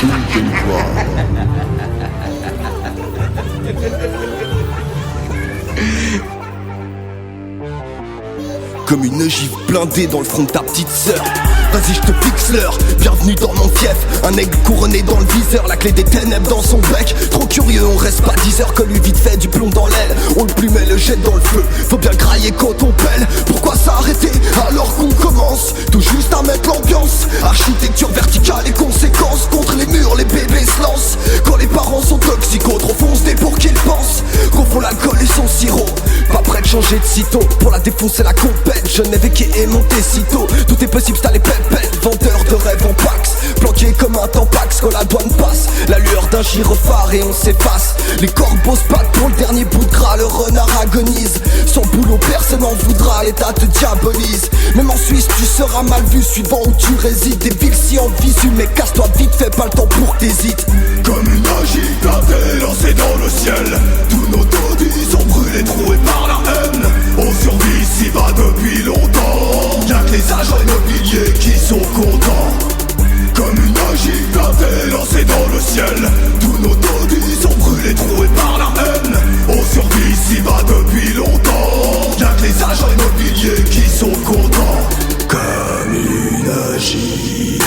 Comme une ogive blindée dans le front de ta petite sœur. Vas-y, je te fixe l'heure, bienvenue dans mon fief. Un aigle couronné dans le viseur, la clé des ténèbres dans son bec. Trop curieux, on reste pas 10 heures que lui vite fait du plomb dans l'aile. On le plume et le jette dans le feu, faut bien grailler quand on pèle. Pourquoi s'arrêter alors qu'on commence tout juste à mettre l'ambiance? Architecture verticale et conséquences, contre les murs les bébés se lancent. Quand les parents sont toxicaux, trop foncés pour qu'ils pensent. Confond l'alcool et son sirop, pas prêt de changer de sitôt. Pour la défoncer la compète, je n'ai vécu et monté sitôt. Tout est possible, t'as les pépettes, vendeur de rêves en pax. Planqué comme un tampax quand la douane passe. La lueur d'un gyrophare et on s'efface. Les corbeaux se battent pour le dernier bout de gras. Le renard agonise, sans boulot personne n'en voudra. L'état te diabolise, même en Suisse tu seras mal vu suivant où tu résides. Des villes si en visu, mais casse-toi vite, fais pas le temps pour que t'hésites. Comme une magie blindée lancée dans le ciel, tous nos taudis sont brûlés, troués par la haine. On survit ici-bas depuis longtemps, y'a que les agents immobiliers qui sont contents. Comme une magie blindée lancée dans le ciel, tous nos taudis sont brûlés, troués par la haine. On survit ici-bas depuis longtemps, y'a que les agents immobiliers qui sont contents. Comme une ogive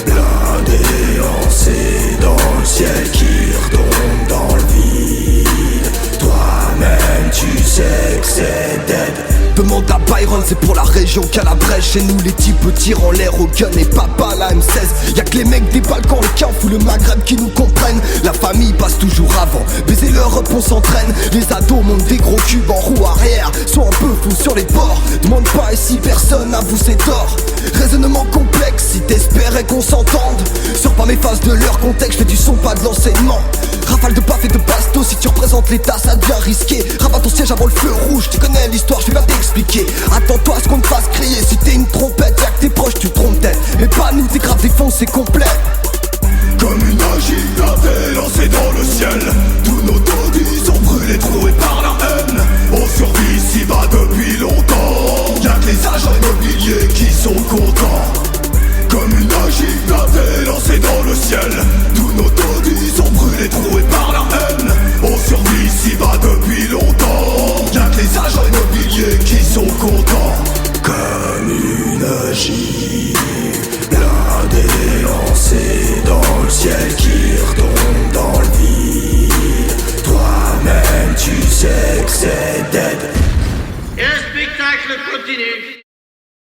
blindée lancée dans le ciel qui retombe dans le vide. Toi-même tu sais que c'est dead. Demande à Byron, c'est pour la région qu'à la brèche. Chez nous les types tirent en l'air au gun et papa la M16. Y'a que les mecs des Balkans, le Kaf ou le Maghreb qui nous comprennent. La famille passe toujours avant, baiser leur rep on s'entraîne. Les ados montent des gros cubes en roue arrière, sont un peu fous sur les bords. Demande pas et si personne avoue ses torts. Raisonnement complexe si t'espérais qu'on s'entende. Sors pas mes phases de leur contexte, fais du son pas de l'enseignement. Rafale de paf et de bastos, si tu représentes l'état ça devient risqué. Rabat ton siège avant le feu rouge, tu connais l'histoire, je vais pas t'expliquer. Attends-toi à ce qu'on te fasse crier, si t'es une trompette, y'a que tes proches tu trompes tête. Mais pas nous, t'es grave défoncé complet. Comme une ogive blindée lancée dans le ciel, tous nos taudis sont brûlés, troués par la haine. On survit ici-bas depuis longtemps, y'a que les agents immobiliers qui sont contents. Comme une ogive blindée lancée dans le ciel, tous nos taudis sont brûlés, troués par la haine. On survit ici-bas depuis longtemps, y'a que les agents immobiliers qui sont contents. Comme une ogive